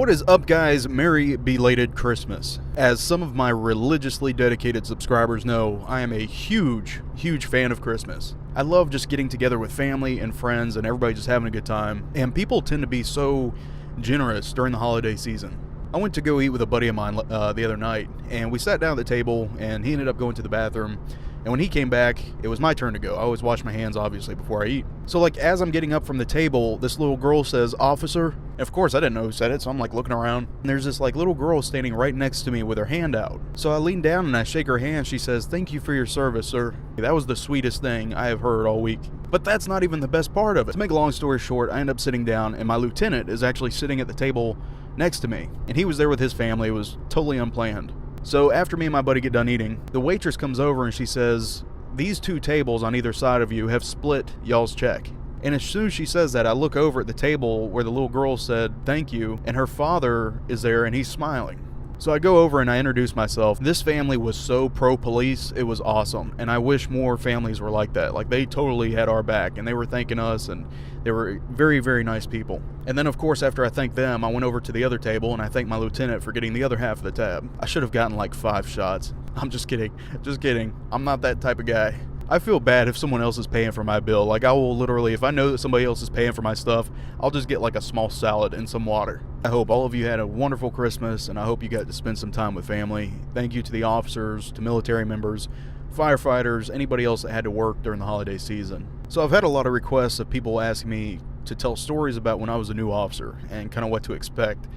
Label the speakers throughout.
Speaker 1: What is up, guys? Merry belated Christmas. As some of my religiously dedicated subscribers know, I am a huge fan of Christmas. I love just getting together with family and friends and everybody just having a good time. And people tend to be so generous during the holiday season. I went to go eat with a buddy of mine the other night, and we sat down at the table, and he ended up going to the bathroom. And when he came back, it was my turn to go. I always wash my hands, obviously, before I eat. So, as I'm getting up from the table, this little girl says, "Officer." And of course, I didn't know who said it, so I'm, looking around. And there's this, little girl standing right next to me with her hand out. So I lean down and I shake her hand. She says, "Thank you for your service, sir." That was the sweetest thing I have heard all week. But that's not even the best part of it. To make a long story short, I end up sitting down, and my lieutenant is actually sitting at the table next to me. And he was there with his family. It was totally unplanned. So after me and my buddy get done eating, the waitress comes over and she says, "These two tables on either side of you have split y'all's check." And as soon as she says that, I look over at the table where the little girl said thank you, and her father is there and he's smiling. So I go over and I introduce myself. This family was so pro-police, it was awesome. And I wish more families were like that. They totally had our back, and they were thanking us, and they were very, very nice people. And then, of course, after I thanked them, I went over to the other table and I thanked my lieutenant for getting the other half of the tab. I should have gotten 5 shots. I'm just kidding. Just kidding. I'm not that type of guy. I feel bad if someone else is paying for my bill. I will literally, if I know that somebody else is paying for my stuff, I'll just get a small salad and some water. I hope all of you had a wonderful Christmas, and I hope you got to spend some time with family. Thank you to the officers, to military members, firefighters, anybody else that had to work during the holiday season. So I've had a lot of requests of people asking me to tell stories about when I was a new officer and kind of what to expect.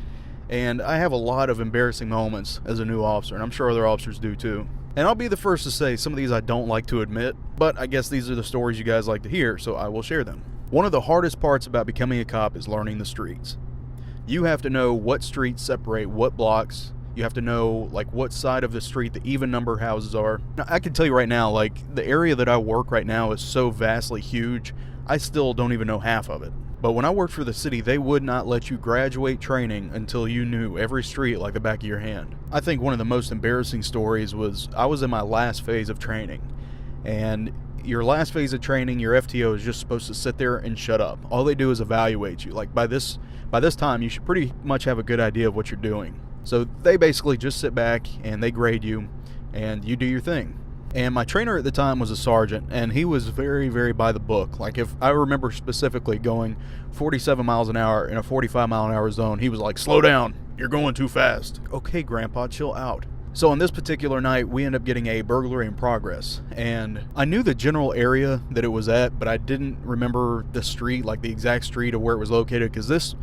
Speaker 1: And I have a lot of embarrassing moments as a new officer, and I'm sure other officers do too. And I'll be the first to say some of these I don't like to admit, but I guess these are the stories you guys like to hear, so I will share them. One of the hardest parts about becoming a cop is learning the streets. You have to know what streets separate what blocks. You have to know what side of the street the even number houses are. Now, I can tell you right now, the area that I work right now is so vastly huge, I still don't even know half of it. But when I worked for the city, they would not let you graduate training until you knew every street like the back of your hand. I think one of the most embarrassing stories was I was in my last phase of training. And your last phase of training, your FTO is just supposed to sit there and shut up. All they do is evaluate you. By this time, you should pretty much have a good idea of what you're doing. So they basically just sit back and they grade you and you do your thing. And my trainer at the time was a sergeant, and he was very, very by the book. If I remember specifically going 47 miles an hour in a 45 mile an hour zone, he was like, "Slow down, you're going too fast." "Okay, Grandpa, chill out." So on this particular night, we ended up getting a burglary in progress, and I knew the general area that it was at, but I didn't remember the street, the exact street of where it was located, because this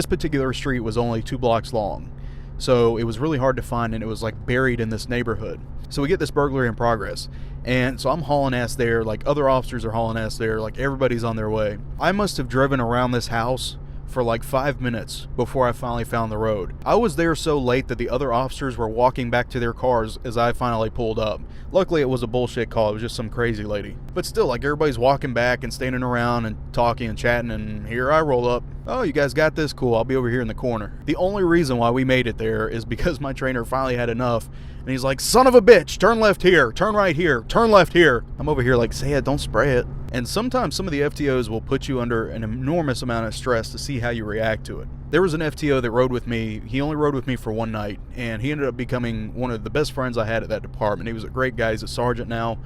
Speaker 1: particular street was only 2 blocks long. So it was really hard to find, and it was buried in this neighborhood. So we get this burglary in progress, and so I'm hauling ass there, other officers are hauling ass there, everybody's on their way. I must have driven around this house for 5 minutes before I finally found the road. I was there so late that the other officers were walking back to their cars as I finally pulled up. Luckily, it was a bullshit call. It was just some crazy lady. But still, everybody's walking back and standing around and talking and chatting, and here I roll up. "Oh, you guys got this? Cool, I'll be over here in the corner." The only reason why we made it there is because my trainer finally had enough, and he's like, "Son of a bitch, turn left here, turn right here, turn left here." I'm over here say it, don't spray it. And sometimes some of the FTOs will put you under an enormous amount of stress to see how you react to it. There was an FTO that rode with me. He only rode with me for one night, and he ended up becoming one of the best friends I had at that department. He was a great guy. He's a sergeant now,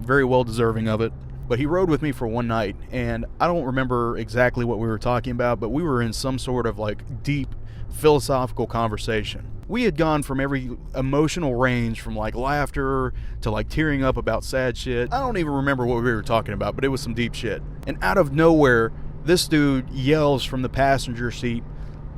Speaker 1: very well deserving of it. But he rode with me for one night, and I don't remember exactly what we were talking about, but we were in some sort of deep philosophical conversation. We had gone from every emotional range, from laughter to tearing up about sad shit. I don't even remember what we were talking about, but it was some deep shit. And out of nowhere, this dude yells from the passenger seat,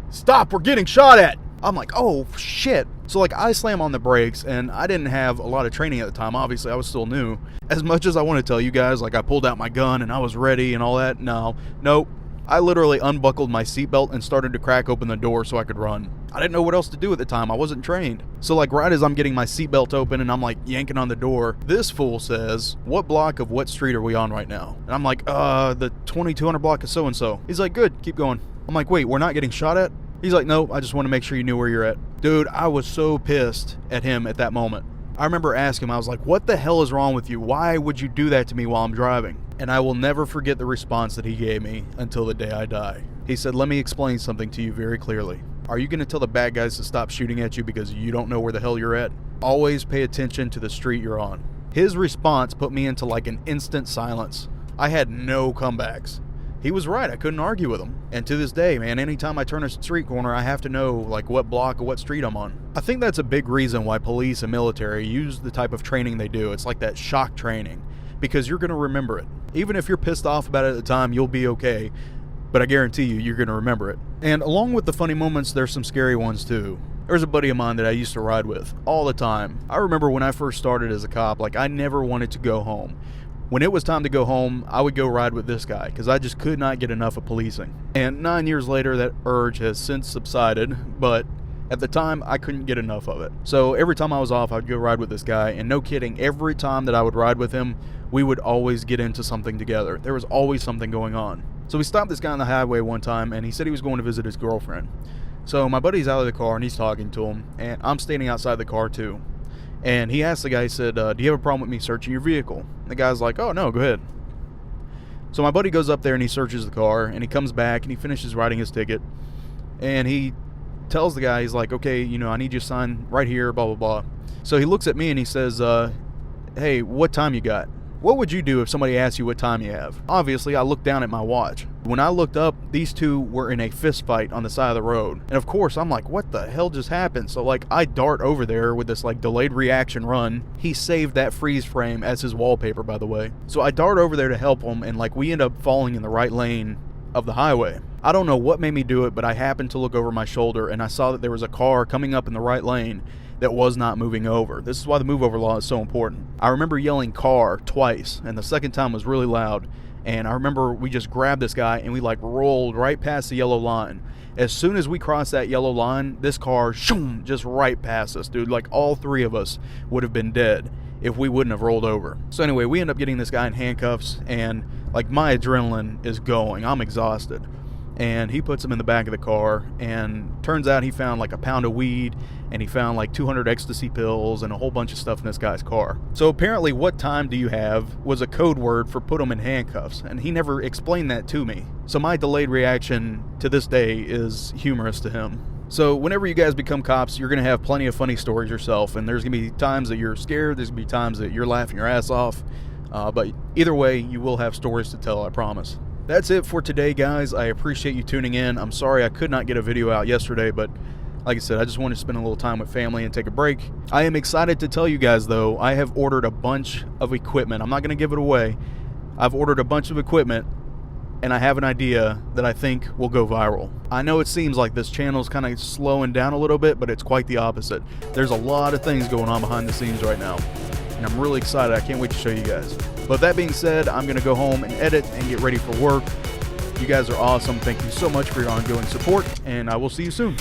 Speaker 1: "Stop, we're getting shot at!" I'm like, "Oh shit." So I slam on the brakes, and I didn't have a lot of training at the time. Obviously, I was still new. As much as I want to tell you guys, I pulled out my gun and I was ready and all that, nope. I literally unbuckled my seatbelt and started to crack open the door so I could run. I didn't know what else to do at the time. I wasn't trained. So right as I'm getting my seatbelt open and I'm yanking on the door, this fool says, "What block of what street are we on right now?" And I'm like, the 2200 block of so-and-so. He's like, "Good, keep going." I'm like, "Wait, we're not getting shot at?" He's like, "No, I just want to make sure you knew where you're at." Dude, I was so pissed at him at that moment. I remember asking him, I was like, "What the hell is wrong with you? Why would you do that to me while I'm driving?" And I will never forget the response that he gave me until the day I die. He said, "Let me explain something to you very clearly. Are you going to tell the bad guys to stop shooting at you because you don't know where the hell you're at? Always pay attention to the street you're on. His response put me into like an instant silence. I had no comebacks. He was right. I couldn't argue with him. And to this day, man, anytime I turn a street corner, I have to know like what block or what street I'm on. I think that's a big reason why police and military use the type of training they do. It's like that shock training, because you're going to remember it. Even if you're pissed off about it at the time, you'll be okay. But I guarantee you, you're going to remember it. And along with the funny moments, there's some scary ones too. There's a buddy of mine that I used to ride with all the time. I remember when I first started as a cop, like I never wanted to go home. When it was time to go home, I would go ride with this guy because I just could not get enough of policing. And 9 years later, that urge has since subsided, but at the time, I couldn't get enough of it. So every time I was off, I'd go ride with this guy, and no kidding, every time that I would ride with him, we would always get into something together. There was always something going on. So we stopped this guy on the highway one time, and he said he was going to visit his girlfriend. So my buddy's out of the car, and he's talking to him, and I'm standing outside the car too. And he asked the guy, he said, do you have a problem with me searching your vehicle? The guy's like, oh, no, go ahead. So my buddy goes up there and he searches the car, and he comes back and he finishes writing his ticket. And he tells the guy, he's like, okay, I need you to sign right here, blah, blah, blah. So he looks at me and he says, hey, what time you got? What would you do if somebody asked you what time you have? Obviously, I looked down at my watch. When I looked up, these two were in a fist fight on the side of the road. And of course, I'm like, what the hell just happened? So like, I dart over there with this like delayed reaction run. He saved that freeze frame as his wallpaper, by the way. So I dart over there to help him, and like we end up falling in the right lane of the highway. I don't know what made me do it, but I happened to look over my shoulder and I saw that there was a car coming up in the right lane that was not moving over. This is why the move over law is so important. I remember yelling car twice, and the second time was really loud. And I remember we just grabbed this guy and we like rolled right past the yellow line. As soon as we crossed that yellow line, this car shoom, just right past us, dude. Like all three of us would have been dead if we wouldn't have rolled over. So anyway, we end up getting this guy in handcuffs, and like my adrenaline is going. I'm exhausted. And he puts him in the back of the car, and turns out he found like a pound of weed, and he found like 200 ecstasy pills and a whole bunch of stuff in this guy's car. So apparently, what time do you have was a code word for put him in handcuffs, and he never explained that to me. So my delayed reaction to this day is humorous to him. So whenever you guys become cops, you're going to have plenty of funny stories yourself, and there's going to be times that you're scared, there's going to be times that you're laughing your ass off, but either way, you will have stories to tell, I promise. That's it for today, guys. I appreciate you tuning in. I'm sorry I could not get a video out yesterday, but like I said, I just wanted to spend a little time with family and take a break. I am excited to tell you guys, though, I have ordered a bunch of equipment. I'm not going to give it away. I've ordered a bunch of equipment, and I have an idea that I think will go viral. I know it seems like this channel is kind of slowing down a little bit, but it's quite the opposite. There's a lot of things going on behind the scenes right now, and I'm really excited. I can't wait to show you guys. But that being said, I'm going to go home and edit and get ready for work. You guys are awesome. Thank you so much for your ongoing support, and I will see you soon.